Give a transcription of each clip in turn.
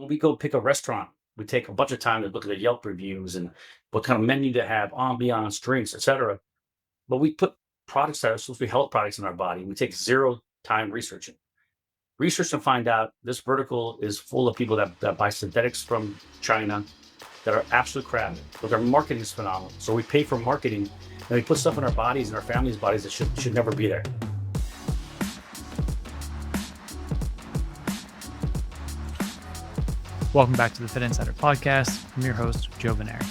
when we go pick a restaurant, we take a bunch of time to look at the Yelp reviews and what kind of menu to have, ambiance, drinks, etc. But we put products that are supposed to be health products in our body. We take zero time researching. Research to find out this vertical is full of people that buy synthetics from China that are absolute crap, but their marketing is phenomenal. So we pay for marketing and we put stuff in our bodies and our families' bodies that should never be there. Welcome back to the Fitt Insider Podcast. I'm your host, Joe Veneri.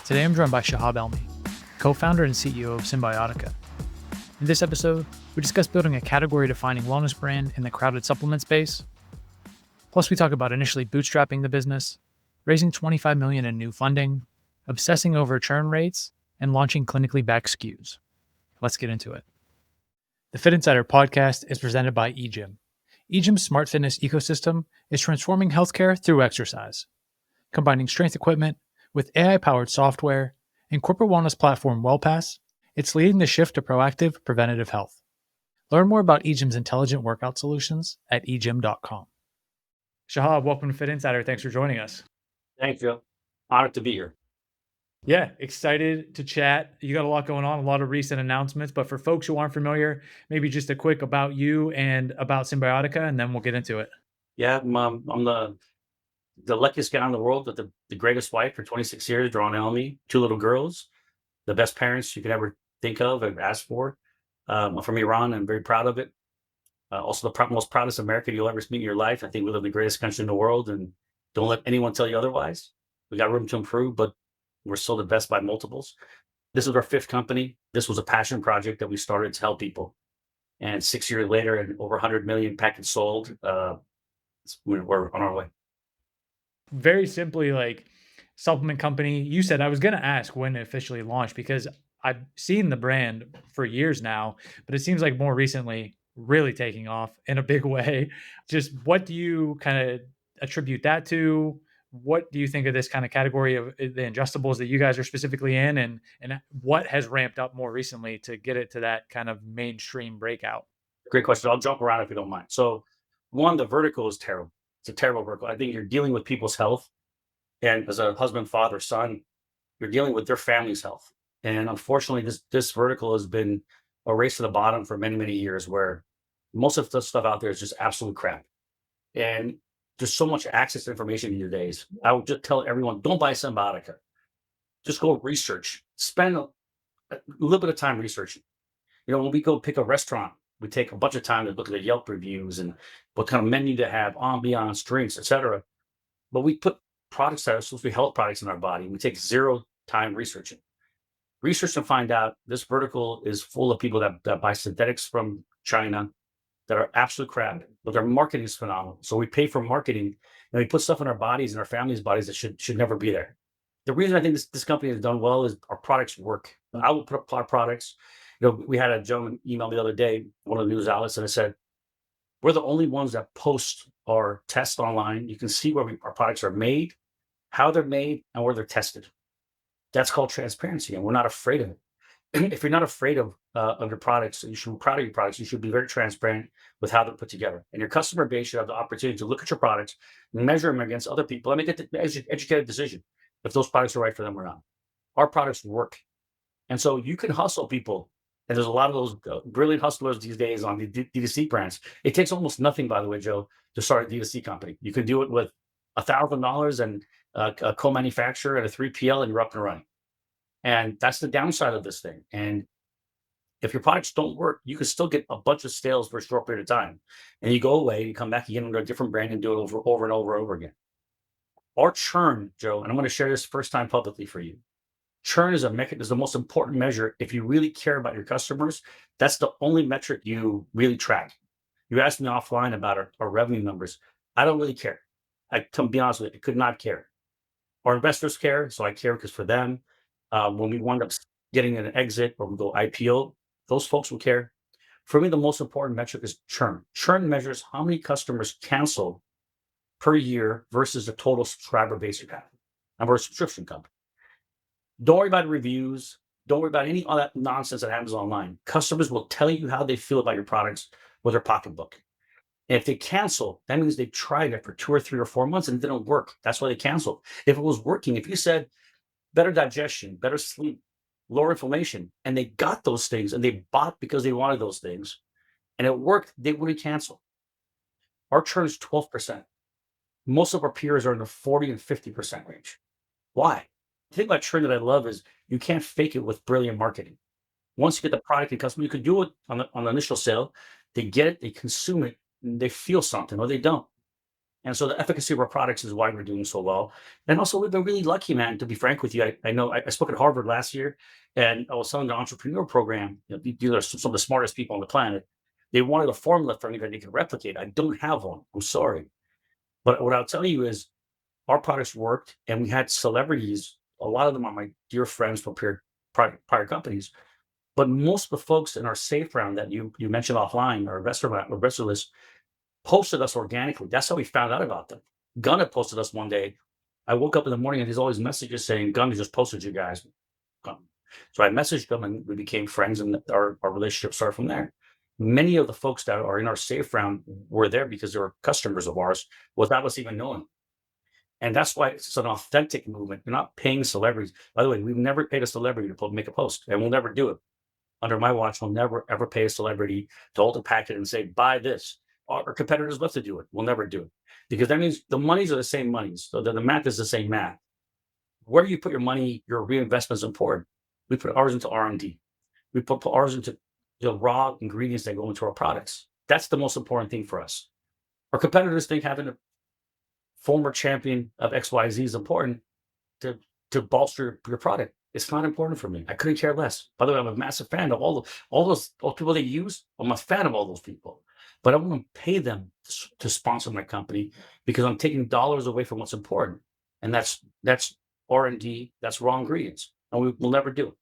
Today I'm joined by Shahab Elmi, co-founder and CEO of Cymbiotika. In this episode, we discuss building a category-defining wellness brand in the crowded supplement space. Plus, we talk about initially bootstrapping the business, raising $25 million in new funding, obsessing over churn rates, and launching clinically backed SKUs. Let's get into it. The Fitt Insider Podcast is presented by EGYM. EGYM's smart fitness ecosystem is transforming healthcare through exercise. Combining strength equipment with AI-powered software and corporate wellness platform WellPass, it's leading the shift to proactive preventative health. Learn more about EGYM's intelligent workout solutions at egym.com. Shahab, welcome to Fitt Insider. Thanks for joining us. Thank you. Honored to be here. Yeah, excited to chat. You got a lot going on, a lot of recent announcements, but for folks who aren't familiar, maybe just a quick about you and about Cymbiotika, and then we'll get into it. Yeah, I'm the luckiest guy in the world with the greatest wife for 26 years, Shahab Elmi, 2 little girls, the best parents you could ever think of and ask for. I'm from Iran. I'm very proud of it. Also the most proudest American you'll ever meet in your life. I think we live in the greatest country in the world, and don't let anyone tell you otherwise. We got room to improve, but we're still the best by multiples. This is our 5th company. This was a passion project that we started to help people. And 6 years later, and over 100 million packets sold, we're on our way. Very simply, like supplement company, you said, I was going to ask when it officially launched because I've seen the brand for years now, but it seems like more recently really taking off in a big way. Just what do you kind of attribute that to? What do you think of this kind of category of the ingestibles that you guys are specifically in, and what has ramped up more recently to get it to that kind of mainstream breakout? Great question. I'll jump around if you don't mind. So, one, the vertical is terrible. It's a terrible vertical. I think you're dealing with people's health, and as a husband, father, son, you're dealing with their family's health. And unfortunately, this vertical has been a race to the bottom for many, many years, where most of the stuff out there is just absolute crap. And there's so much access to information these days. I would just tell everyone, don't buy Cymbiotika. Just go research. Spend a little bit of time researching. When we go pick a restaurant, we take a bunch of time to look at the Yelp reviews and what kind of menu to have, ambiance, drinks, etc. But we put products that are supposed to be health products in our body. We take zero time researching. Research to find out this vertical is full of people that buy synthetics from China that are absolute crap, but their marketing is phenomenal. So we pay for marketing and we put stuff in our bodies and our families' bodies that should never be there. The reason I think this company has done well is our products work. I will put up our products. We had a gentleman email me the other day, one of the news outlets, and I said, we're the only ones that post our tests online. You can see where our products are made, how they're made, and where they're tested. That's called transparency, and we're not afraid of it. If you're not afraid of your products, you should be proud of your products. You should be very transparent with how they're put together. And your customer base should have the opportunity to look at your products, measure them against other people, and make an educated decision if those products are right for them or not. Our products work. And so you can hustle people. And there's a lot of those brilliant hustlers these days on the D2C brands. It takes almost nothing, by the way, Joe, to start a D2C company. You can do it with $1,000 and a co-manufacturer and a 3PL, and you're up and running. And that's the downside of this thing. And if your products don't work, you can still get a bunch of sales for a short period of time. And you go away, you come back, you get under a different brand and do it over and over again. Our churn, Joe, and I'm going to share this first time publicly for you. Churn is the most important measure. If you really care about your customers, that's the only metric you really track. You asked me offline about our revenue numbers. I don't really care. To be honest with you, I could not care. Our investors care, so I care because for them, when we wind up getting an exit or we go IPO, those folks will care. For me, the most important metric is churn. Churn measures how many customers cancel per year versus the total subscriber base you have. And we're a subscription company. Don't worry about reviews. Don't worry about all that nonsense that happens online. Customers will tell you how they feel about your products with their pocketbook. And if they cancel, that means they tried it for 2 or 3 or 4 months and it didn't work. That's why they canceled. If it was working, if you said better digestion, better sleep, lower inflammation, and they got those things and they bought because they wanted those things and it worked, they wouldn't cancel. Our churn is 12%. Most of our peers are in the 40 and 50% range. Why? The thing about churn that I love is you can't fake it with brilliant marketing. Once you get the product and customer, you can do it on the initial sale. They get it, they consume it, and they feel something or they don't. And so the efficacy of our products is why we're doing so well. And also, we've been really lucky, man, to be frank with you. I know I spoke at Harvard last year and I was selling the entrepreneur program. These are some of the smartest people on the planet. They wanted a formula for me that they could replicate. I don't have one. I'm sorry. But what I'll tell you is our products worked and we had celebrities. A lot of them are my dear friends from prior companies. But most of the folks in our safe round that you mentioned offline, our investor list, posted us organically. That's how we found out about them. Gunn had posted us one day. I woke up in the morning and there's always messages saying, Gunn just posted you guys. So I messaged them and we became friends and our relationship started from there. Many of the folks that are in our safe round were there because they were customers of ours without us even knowing. And that's why it's an authentic movement. You're not paying celebrities. By the way, we've never paid a celebrity to make a post, and we'll never do it. Under my watch, we'll never ever pay a celebrity to hold a packet and say, buy this. Our competitors love to do it. We'll never do it. Because that means the monies are the same monies. So the math is the same math. Where you put your money, your reinvestment is important. We put ours into R&D. We put ours into the raw ingredients that go into our products. That's the most important thing for us. Our competitors think having a former champion of XYZ is important to bolster your product. It's not important for me. I couldn't care less. By the way, I'm a massive fan of all those people they use. I'm a fan of all those people, but I want to pay them to sponsor my company because I'm taking dollars away from what's important, and that's R&D. That's raw ingredients, and we'll never do it.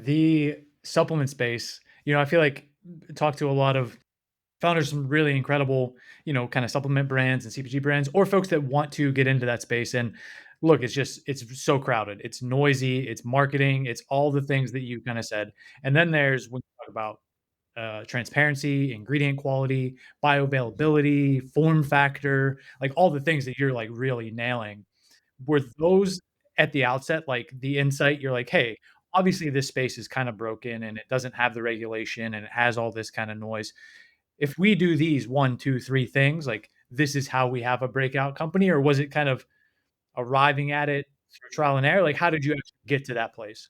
The supplement space, I feel like talk to a lot of founders, some really incredible, kind of supplement brands and CPG brands, or folks that want to get into that space. And look, it's so crowded. It's noisy. It's marketing. It's all the things that you kind of said. And then there's when you talk about transparency, ingredient quality, bioavailability, form factor, like all the things that you're like really nailing. Were those at the outset, like the insight, you're like, hey, obviously this space is kind of broken and it doesn't have the regulation and it has all this kind of noise. If we do these one, two, three things, like this is how we have a breakout company, or was it kind of arriving at it through trial and error? Like, how did you actually get to that place?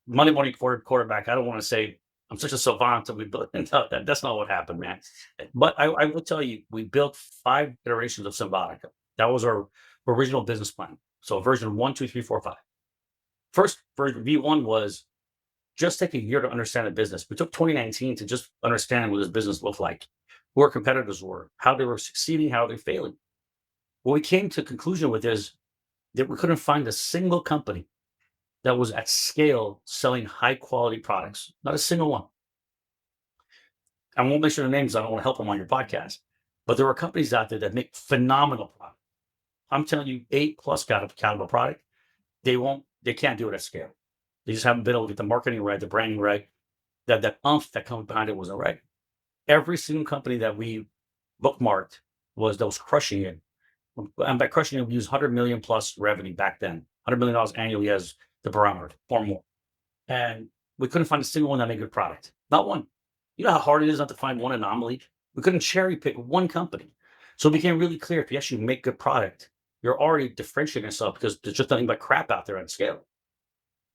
Monday morning quarterback. I don't want to say I'm such a savant that we built that. That's not what happened, man. But I will tell you, we built 5 iterations of Cymbiotika. That was our original business plan. So version 1, 2, 3, 4, 5. First version V1 was just take a year to understand the business. We took 2019 to just understand what this business looked like, who our competitors were, how they were succeeding, how they're failing. What we came to a conclusion with is that we couldn't find a single company that was at scale selling high quality products. Not a single one. I won't mention the names. I don't want to help them on your podcast, but there are companies out there that make phenomenal products. I'm telling you, A+ caliber product. They can't do it at scale. They just haven't been able to get the marketing right, the branding right. That umph that comes behind it wasn't right. Every single company that we bookmarked that was crushing it. And by crushing it, we used 100 million plus revenue back then, $100 million annually as the barometer or more. And we couldn't find a single one that made a good product. Not one. You know how hard it is not to find one anomaly? We couldn't cherry pick one company. So it became really clear if you actually make good product, you're already differentiating yourself because there's just nothing but crap out there on scale.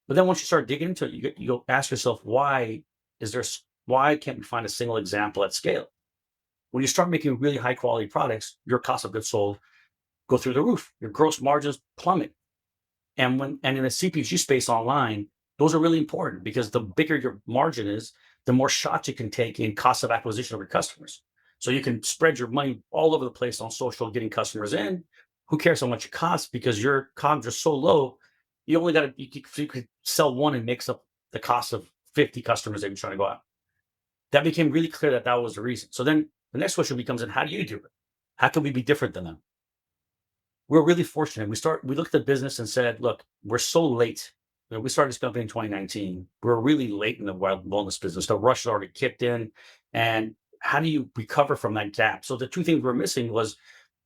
But then once you start digging into it, you go ask yourself, why can't we find a single example at scale? When you start making really high quality products, your cost of goods sold go through the roof. Your gross margins plummet. And in the CPG space online, those are really important because the bigger your margin is, the more shots you can take in cost of acquisition of your customers. So you can spread your money all over the place on social, getting customers in. Who cares how much it costs because your COGS are so low, you only got you could sell one and makes up the cost of 50 customers that you're trying to go out. That became really clear that was the reason. So then the next question becomes, and how do you do it? How can we be different than them? We're really fortunate. We looked at the business and said, look, we're so late. We started this company in 2019. We're really late in the wellness business. The rush has already kicked in. And how do you recover from that gap? So the two things we're missing was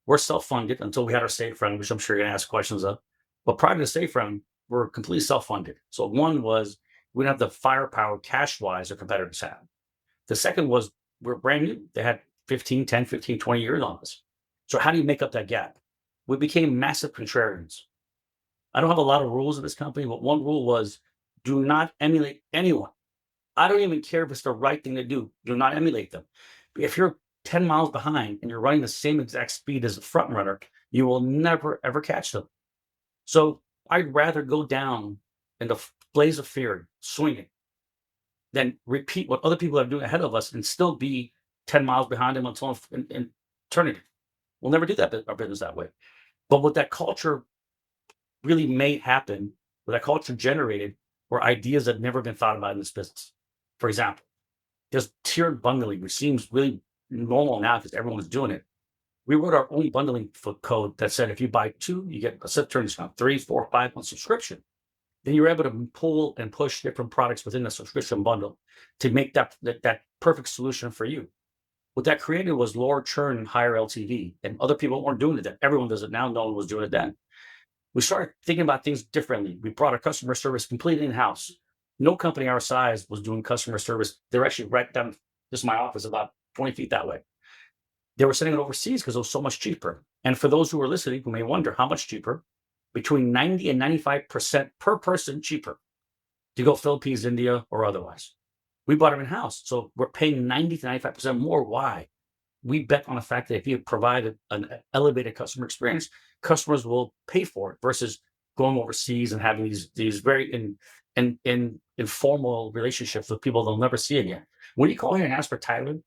we're self-funded until we had our state fund, which I'm sure you're going to ask questions of. But prior to the state fund, we're completely self-funded. So one was we didn't have the firepower cash-wise our competitors had. The second was we're brand new. They had 10, 15, 20 years on us. So how do you make up that gap? We became massive contrarians. I don't have a lot of rules in this company, but one rule was do not emulate anyone. I don't even care if it's the right thing to do. Do not emulate them. If you're 10 miles behind and you're running the same exact speed as a front runner, you will never, ever catch them. So I'd rather go down in the blaze of fear, swinging, than repeat what other people are doing ahead of us and still be 10 miles behind them until in eternity. We'll never do that, our business that way. But what that culture really made happen, what that culture generated, were ideas that had never been thought about in this business. For example, there's tiered bundling, which seems really normal now because everyone's doing it. We wrote our own bundling code that said if you buy 2, you get a set turn discount, 3, 4, 5 month subscription. Then you're able to pull and push different products within the subscription bundle to make that perfect solution for you. What that created was lower churn and higher LTV, and other people weren't doing it then. Everyone does it now. No one was doing it then. We started thinking about things differently. We brought our customer service completely in-house. No company our size was doing customer service. They're actually right down, this is my office, about 20 feet that way. They were sending it overseas because it was so much cheaper. And for those who are listening who may wonder how much cheaper, between 90 and 95% per person cheaper to go Philippines, India, or otherwise. We bought them in-house. So we're paying 90 to 95% more. Why? We bet on the fact that if you provide an elevated customer experience, customers will pay for it versus going overseas and having these very informal relationships with people they'll never see again. When you call here and ask for Tyler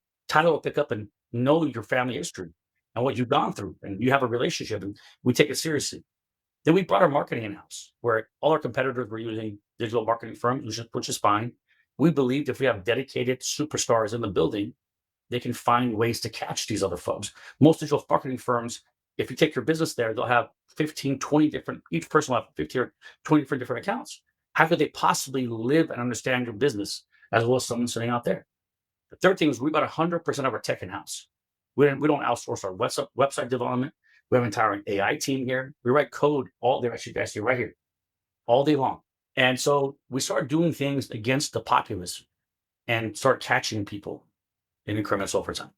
will pick up and know your family history and what you've gone through, and you have a relationship, and we take it seriously. Then we brought our marketing in-house, where all our competitors were using digital marketing firms, which is fine. We believed if we have dedicated superstars in the building, they can find ways to catch these other folks. Most digital marketing firms, if you take your business there, they'll have 15, 20 different, each person will have 15 or 20 different accounts. How could they possibly live and understand your business as well as someone sitting out there? The third thing is we bought 100% of our tech in-house. We don't outsource our website development. We have an entire AI team here. We write code all day, actually right here, all day long. And so we start doing things against the populace and start catching people in increments over time.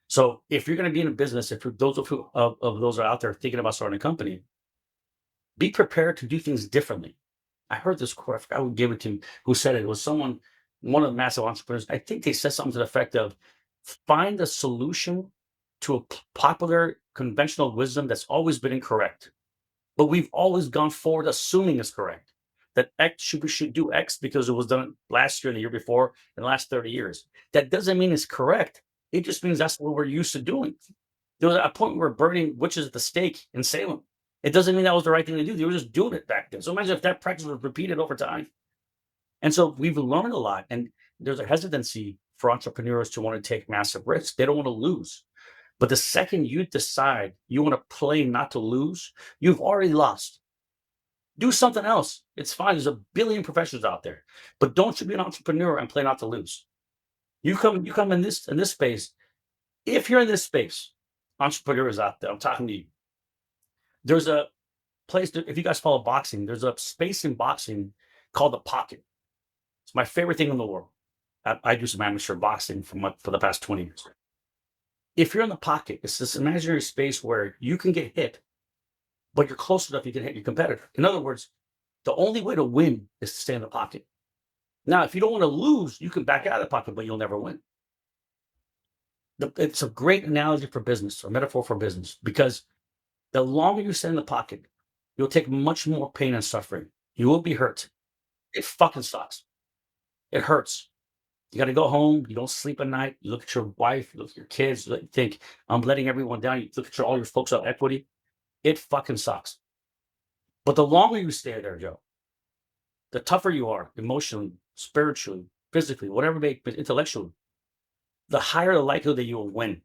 So if you're going to be in a business, if those of those are out there thinking about starting a company, be prepared to do things differently. I heard this quote, I forgot who gave it to me, who said it. It was someone, one of the massive entrepreneurs. I think they said something to the effect of, find a solution to a popular conventional wisdom that's always been incorrect. But we've always gone forward assuming it's correct. That X we should do X because it was done last year and the year before and the last 30 years. That doesn't mean it's correct. It just means that's what we're used to doing. There was a point where burning witches at the stake in Salem. It doesn't mean that was the right thing to do. They were just doing it back then. So imagine if that practice was repeated over time. And so we've learned a lot. And there's a hesitancy for entrepreneurs to want to take massive risks. They don't want to lose. But the second you decide you want to play not to lose, you've already lost. Do something else. It's fine. There's a billion professions out there. But don't you be an entrepreneur and play not to lose. You come in this space. If you're in this space, entrepreneurs out there, I'm talking to you. There's a place if you guys follow boxing, there's a space in boxing called the pocket. It's my favorite thing in the world. I do some amateur boxing for the past 20 years. If you're in the pocket, it's this imaginary space where you can get hit, but you're close enough you can hit your competitor. In other words, the only way to win is to stay in the pocket. Now, if you don't want to lose, you can back out of the pocket, but you'll never win. It's a great analogy for business, or metaphor for business, because the longer you stay in the pocket, you'll take much more pain and suffering. You will be hurt. It fucking sucks. It hurts. You got to go home. You don't sleep at night. You look at your wife, you look at your kids, you think, I'm letting everyone down. You look at all your folks on equity. It fucking sucks. But the longer you stay there, Joe, the tougher you are emotionally, spiritually, physically, whatever may be, intellectually, the higher the likelihood that you will win.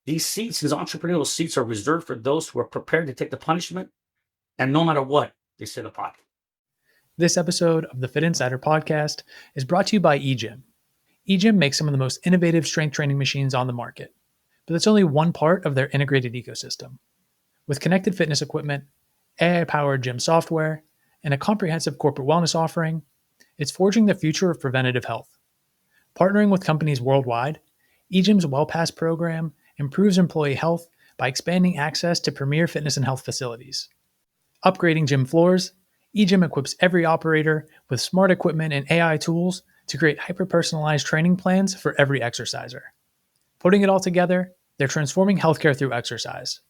These seats, these entrepreneurial seats, are reserved for those who are prepared to take the punishment, and no matter what, they sit in the pocket. This episode of the Fitt Insider Podcast is brought to you by EGYM. EGYM makes some of the most innovative strength training machines on the market, but that's only one part of their integrated ecosystem. With connected fitness equipment, AI-powered gym software, and a comprehensive corporate wellness offering, it's forging the future of preventative health. Partnering with companies worldwide, EGYM's WellPass program improves employee health by expanding access to premier fitness and health facilities. Upgrading gym floors, EGYM equips every operator with smart equipment and AI tools to create hyper-personalized training plans for every exerciser. Putting it all together, they're transforming healthcare through exercise.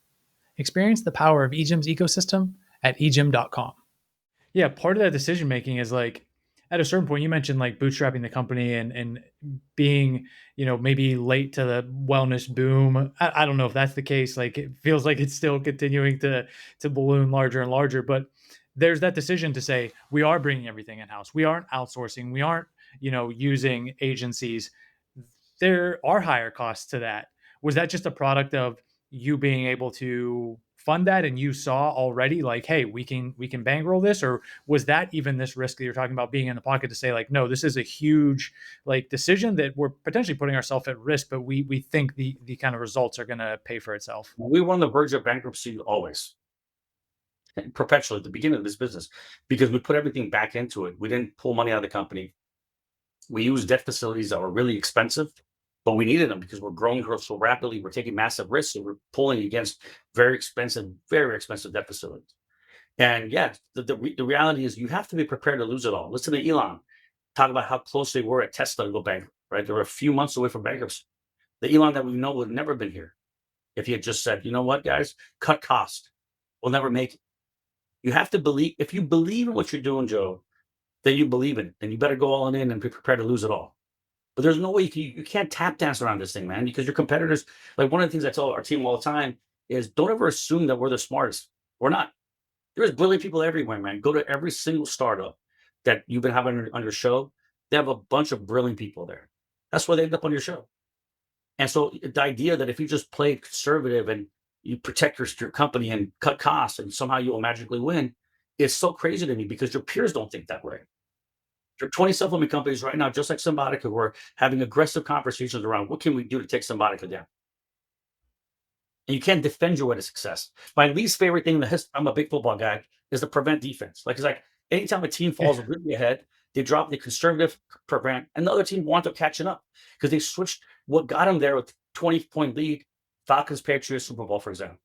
Experience the power of EGYM's ecosystem at egym.com. Yeah, part of that decision making is like at a certain point, you mentioned like bootstrapping the company and being, maybe late to the wellness boom. I don't know if that's the case. Like it feels like it's still continuing to balloon larger and larger. But there's that decision to say we are bringing everything in house. We aren't outsourcing. We aren't, using agencies. There are higher costs to that. Was that just a product of you being able to fund that and you saw already like, hey, we can bankroll this? Or was that even this risk that you're talking about being in the pocket to say like, no, this is a huge like decision that we're potentially putting ourselves at risk, but we think the kind of results are going to pay for itself? We were on the verge of bankruptcy always, and perpetually at the beginning of this business, because we put everything back into it. We didn't pull money out of the company. We used debt facilities that were really expensive, but we needed them because we're growing so rapidly. We're taking massive risks, and we're pulling against very expensive debt facilities. And yeah, the reality is you have to be prepared to lose it all. Listen to Elon talk about how close they were at Tesla to go bankrupt, right? They were a few months away from bankruptcy. The Elon that we know would have never been here if he had just said, you know what, guys, cut cost. We'll never make it. You have to believe, if you believe in what you're doing, Joe, then you believe in it. And you better go all in and be prepared to lose it all. But there's no way you can't tap dance around this thing, man, because your competitors, like one of the things I tell our team all the time is don't ever assume that we're the smartest. We're not. There's brilliant people everywhere, man. Go to every single startup that you've been having on your show. They have a bunch of brilliant people there. That's why they end up on your show. And so the idea that if you just play conservative and you protect your company and cut costs and somehow you will magically win is so crazy to me because your peers don't think that way. There are 20 supplement companies right now, just like Cymbiotika, who are having aggressive conversations around what can we do to take Cymbiotika down. And you can't defend your way to success. My least favorite thing in the history, I'm a big football guy, is the prevent defense. Like it's like anytime a team falls really ahead, they drop the conservative prevent, and the other team winds up catching up because they switched what got them there with 20-point lead, Falcons, Patriots, Super Bowl, for example.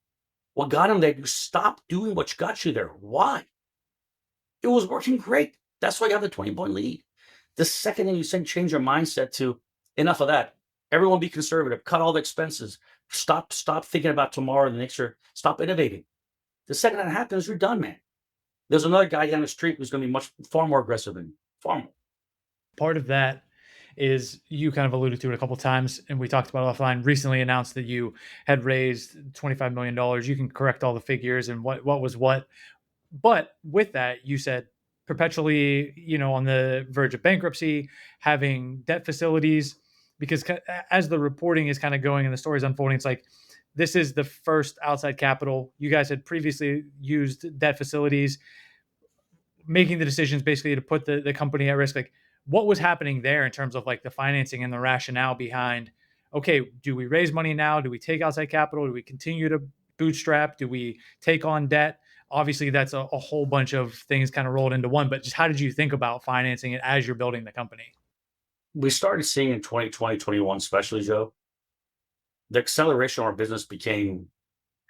What got them there, you stop doing what got you there. Why? It was working great. That's why you have the 20-point lead. The second thing you change your mindset to enough of that. Everyone be conservative. Cut all the expenses. Stop thinking about tomorrow and the next year. Stop innovating. The second that happens, you're done, man. There's another guy down the street who's going to be far more aggressive than you. Far more. Part of that is you kind of alluded to it a couple of times, and we talked about it offline. Recently announced that you had raised $25 million. You can correct all the figures and what was what. But with that, you said perpetually, on the verge of bankruptcy, having debt facilities, because as the reporting is kind of going and the story is unfolding, it's like this is the first outside capital. You guys had previously used debt facilities, making the decisions basically to put the company at risk. Like what was happening there in terms of like the financing and the rationale behind, okay, do we raise money now? Do we take outside capital? Do we continue to bootstrap? Do we take on debt? Obviously that's a whole bunch of things kind of rolled into one, but just how did you think about financing it as you're building the company? We started seeing in 2020, 21, especially, Joe, the acceleration of our business became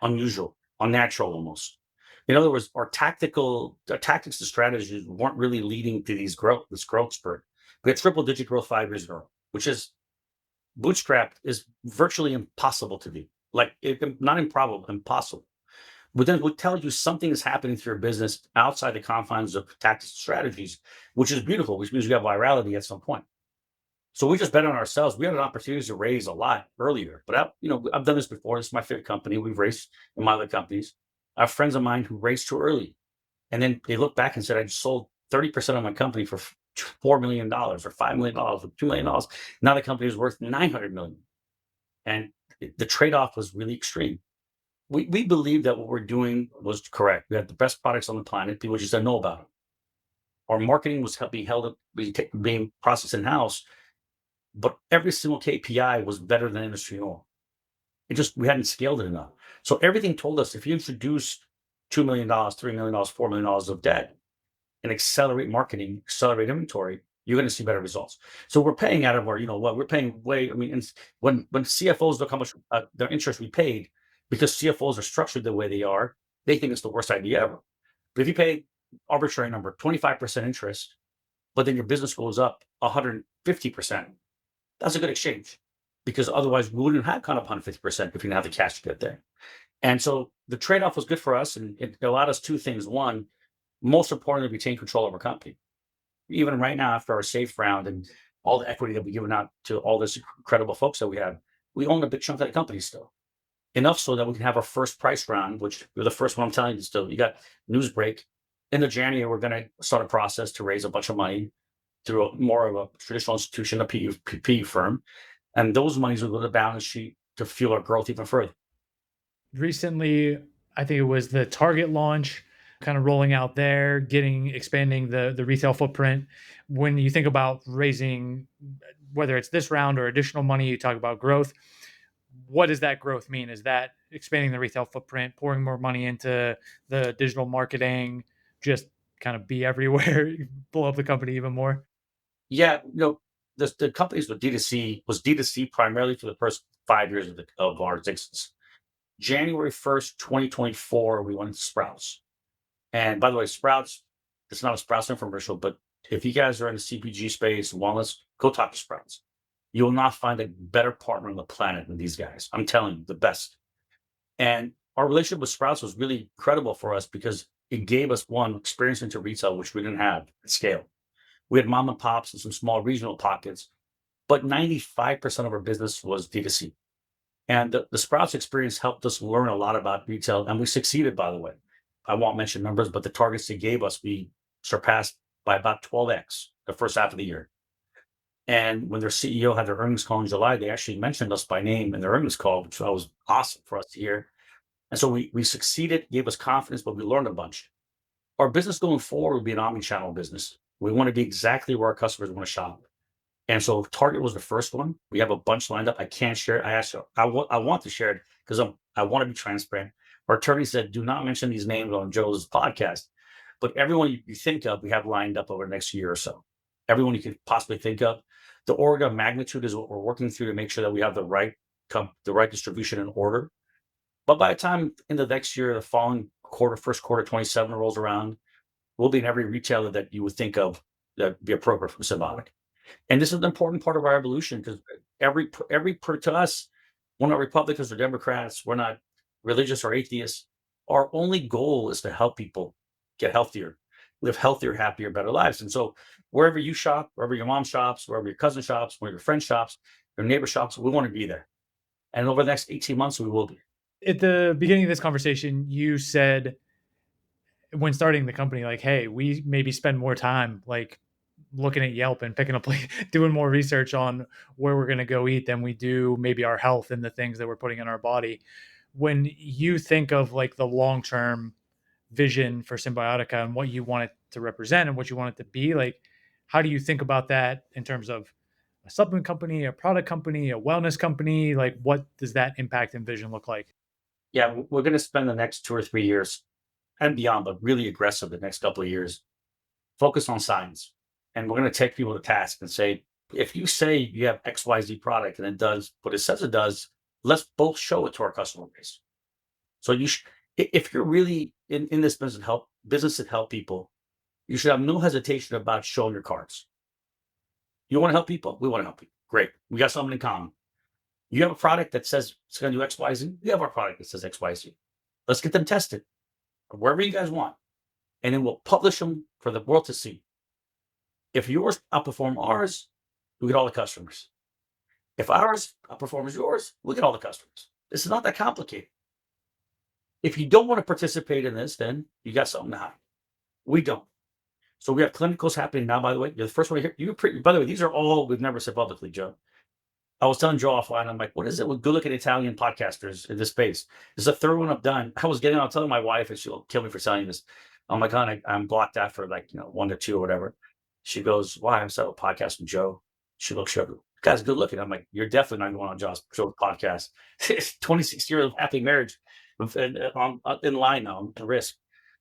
unusual, unnatural almost. In other words, our tactics and strategies weren't really leading to this growth spurt. We had triple-digit growth 5 years ago, which is bootstrapped is virtually impossible to do. Like not improbable, impossible. But then we tell you something is happening to your business outside the confines of tactics and strategies, which is beautiful, which means we have virality at some point. So we just bet on ourselves. We had an opportunity to raise a lot earlier, but I've done this before. This is my fifth company. We've raised in my other companies. I have friends of mine who raised too early, and then they look back and said, "I just sold 30% of my company for $4 million or $5 million or $2 million. Now the company is worth $900 million." And the trade-off was really extreme. We believe that what we're doing was correct. We had the best products on the planet. People just didn't know about it. Our marketing was being processed in-house. but every single KPI was better than industry norm. We hadn't scaled it enough. So everything told us if you introduce $2 million, $3 million, $4 million of debt and accelerate marketing, accelerate inventory, you're going to see better results. So we're paying out of our, we're paying way. I mean, when CFOs look how much their interest we paid, because CFOs are structured the way they are, they think it's the worst idea ever. But if you pay arbitrary number, 25% interest, but then your business goes up 150%, that's a good exchange, because otherwise we wouldn't have gone up 150% if we didn't have the cash to get there. And so the trade-off was good for us, and it allowed us two things. One, most importantly, retain control of our company. Even right now, after our safe round and all the equity that we've given out to all this incredible folks that we have, we own a big chunk of the company still. Enough so that we can have our first price round, which we're the first one. I'm telling you still. You got Newsbreak. In the January, we're going to start a process to raise a bunch of money through more of a traditional institution, a PE firm. And those monies will go to the balance sheet to fuel our growth even further. Recently, I think it was the Target launch, kind of rolling out there, expanding the retail footprint. When you think about raising, whether it's this round or additional money, you talk about growth. What does that growth mean? Is that expanding the retail footprint, pouring more money into the digital marketing, just kind of be everywhere, blow up the company even more? Yeah, the companies with D2C was D2C primarily for the first 5 years of our existence. January 1st, 2024, we went to Sprouts. And by the way, Sprouts, it's not a Sprouts infomercial, but if you guys are in the CPG space, wellness, go talk to Sprouts. You will not find a better partner on the planet than these guys. I'm telling you, the best. And our relationship with Sprouts was really credible for us because it gave us, one, experience into retail, which we didn't have at scale. We had mom and pops and some small regional pockets, but 95% of our business was D2C. And the Sprouts experience helped us learn a lot about retail, and we succeeded, by the way. I won't mention numbers, but the targets they gave us, we surpassed by about 12x the first half of the year. And when their CEO had their earnings call in July, they actually mentioned us by name in their earnings call, which was awesome for us to hear. And so we succeeded, gave us confidence, but we learned a bunch. Our business going forward will be an omni-channel business. We want to be exactly where our customers want to shop. And so Target was the first one. We have a bunch lined up. I can't share it. I want to share it because I want to be transparent. Our attorney said, do not mention these names on Joe's podcast. But everyone you think of, we have lined up over the next year or so. Everyone you could possibly think of. The order of magnitude is what we're working through to make sure that we have the right distribution and order. But by the time in the next year, the following quarter, first quarter 27 rolls around, we'll be in every retailer that you would think of that would be appropriate from Cymbiotika. And this is an important part of our evolution because to us, we're not Republicans or Democrats. We're not religious or atheists. Our only goal is to help people get healthier, live healthier, happier, better lives. And so wherever you shop, wherever your mom shops, wherever your cousin shops, wherever your friend shops, your neighbor shops, we want to be there. And over the next 18 months, we will be. At the beginning of this conversation, you said when starting the company, like, hey, we maybe spend more time like looking at Yelp and picking up, doing more research on where we're going to go eat than we do maybe our health and the things that we're putting in our body. When you think of like the long-term vision for Cymbiotika and what you want it to represent and what you want it to be, like, how do you think about that in terms of a supplement company, a product company, a wellness company? Like, what does that impact and vision look like? Yeah, we're going to spend the next 2 or 3 years and beyond, but really aggressive the next couple of years, focus on science. And we're going to take people to task and say, if you say you have XYZ product and it does what it says it does, let's both show it to our customer base. So if you're really in this business to help people, you should have no hesitation about showing your cards. You want to help people? We want to help you. Great. We got something in common. You have a product that says it's going to do XYZ. We have our product that says XYZ. Let's get them tested wherever you guys want. And then we'll publish them for the world to see. If yours outperform ours, we get all the customers. If ours outperforms yours, we get all the customers. This is not that complicated. If you don't want to participate in this, then you got something to hide. We don't. So we have clinicals happening now, by the way. You're the first one to hear. By the way, these are all we've never said publicly, Joe. I was telling Joe offline, I'm like, what is it with good-looking Italian podcasters in this space? This is the third one I've done. I'll tell my wife, and she'll kill me for telling this. Oh my God, I'm blocked out for 1 to 2 or whatever. She goes, why? I'm starting a podcast with Joe. She looks sugar. guy's good looking. I'm like, you're definitely not going on Josh's podcast. 26 years of happy marriage in line now, at risk.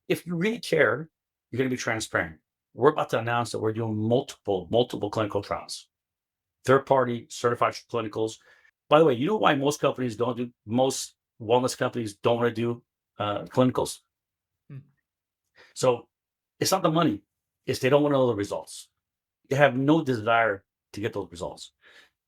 If you really care, you're going to be transparent. We're about to announce that we're doing multiple clinical trials, third-party certified clinicals. By the way, you know why most wellness companies don't want to do clinicals? So it's not the money. It's they don't want to know the results. They have no desire to get those results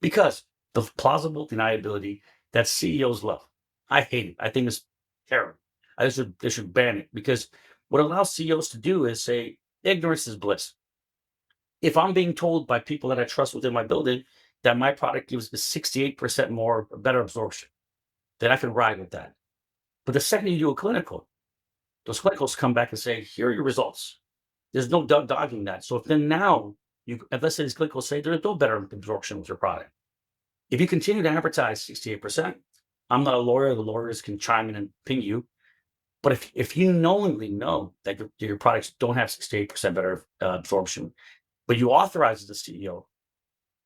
because the plausible deniability that CEOs love. I hate it. I think it's terrible. They should ban it because what allows CEOs to do is say ignorance is bliss. If I'm being told by people that I trust within my building that my product gives 68% more better absorption, then I can ride with that. But the second you do a clinical, those clinicals come back and say, here are your results. There's no dogging that. So if then now, let's say these clinicals say there's no better absorption with your product. If you continue to advertise 68%, I'm not a lawyer. The lawyers can chime in and ping you. But if you knowingly know that your products don't have 68% better absorption, but you authorize as the CEO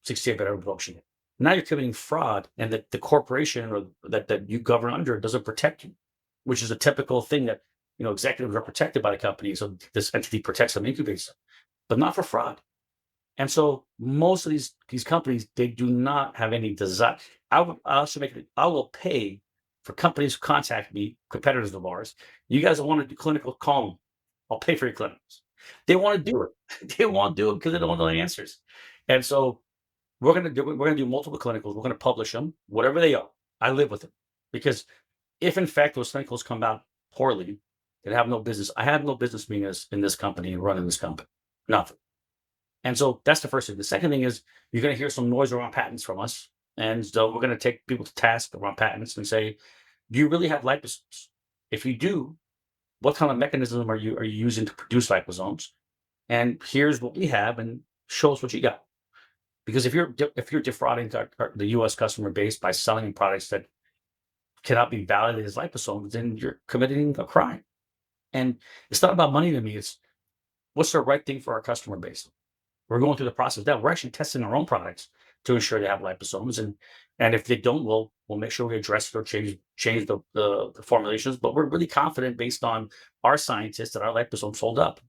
68 better absorption, now you're committing fraud, and that the corporation or that you govern under doesn't protect you, which is a typical thing that executives are protected by the company. So this entity protects them, incubates them, but not for fraud. And so most of these companies, they do not have any desire. I will pay for companies who contact me, competitors of ours. You guys want to do clinical, call them. I'll pay for your clinicals. They want to do it. They won't do it because they don't know the answers. And so we're gonna do multiple clinicals. We're gonna publish them, whatever they are. I live with it because if in fact those clinicals come out poorly, they have no business. I have no business being in this company and running this company. Nothing. And so that's the first thing. The second thing is you're going to hear some noise around patents from us. And so we're going to take people to task around patents and say, do you really have liposomes? If you do, what kind of mechanism are you using to produce liposomes? And here's what we have, and show us what you got. Because if you're defrauding the U.S. customer base by selling products that cannot be validated as liposomes, then you're committing a crime. And it's not about money to me. It's what's the right thing for our customer base. We're going through the process now. We're actually testing our own products to ensure they have liposomes, and if they don't, we'll make sure we address it or change the formulations. But we're really confident based on our scientists that our liposomes hold up.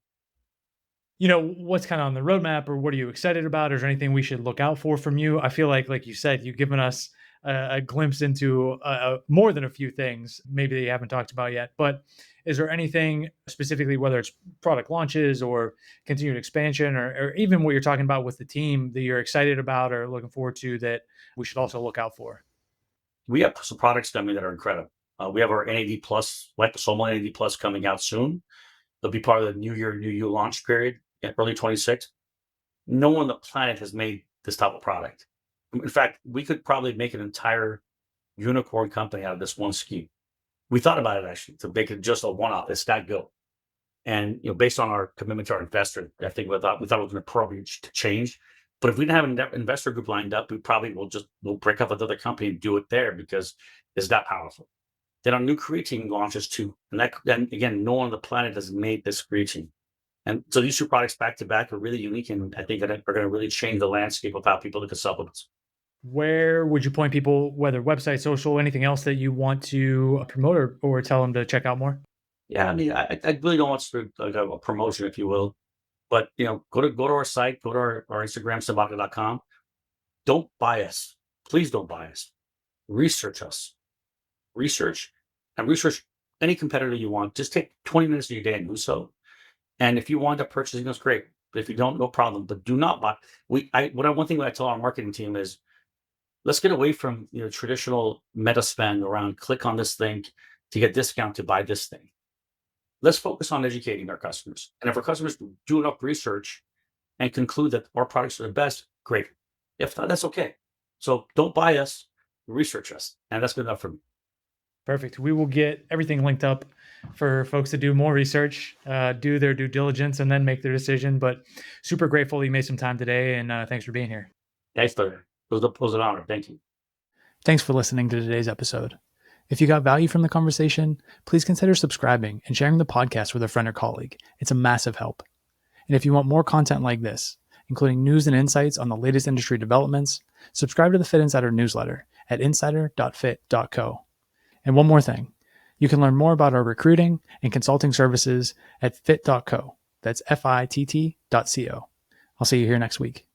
What's kind of on the roadmap, or what are you excited about? Or is there anything we should look out for from you? I feel like you said, you've given us a glimpse into more than a few things maybe that you haven't talked about yet. But is there anything specifically, whether it's product launches or continued expansion, or even what you're talking about with the team, that you're excited about or looking forward to that we should also look out for? We have some products coming that are incredible. We have our NAD plus, Liposomal NAD plus, coming out soon. They'll be part of the New You launch period in early 26. No one on the planet has made this type of product. In fact, we could probably make an entire unicorn company out of this one SKU. We thought about it actually to make it just a one-off. It's that good. And based on our commitment to our investor, I think we thought it was an appropriate to change. But if we didn't have an investor group lined up, we probably we'll break up another company and do it there because it's that powerful. Then our new creatine launches too, and then again, no one on the planet has made this creatine. And so these two products back to back are really unique, and I think that are going to really change the landscape of how people look at supplements. Where would you point people, whether website, social, anything else that you want to promote, or tell them to check out more? Yeah, I mean, I really don't want to like a promotion, if you will, but go to our site, go to our Instagram, Cymbiotika.com. Don't buy us. Please don't buy us. Research us. Research any competitor you want. Just take 20 minutes of your day and do so. And if you wind up purchasing us, great. But if you don't, no problem. But do not buy. One thing that I tell our marketing team is, let's get away from traditional meta spend around click on this thing to get discount to buy this thing. Let's focus on educating our customers. And if our customers do enough research and conclude that our products are the best, great. If not, that's okay. So don't buy us, research us. And that's good enough for me. Perfect. We will get everything linked up for folks to do more research, do their due diligence, and then make their decision. But super grateful you made some time today, and thanks for being here. Thanks, brother. It was an honor. Thank you. Thanks for listening to today's episode. If you got value from the conversation, please consider subscribing and sharing the podcast with a friend or colleague. It's a massive help. And if you want more content like this, including news and insights on the latest industry developments, subscribe to the Fitt Insider newsletter at insider.fitt.co. And one more thing, you can learn more about our recruiting and consulting services at fitt.co. That's fitt.co. I'll see you here next week.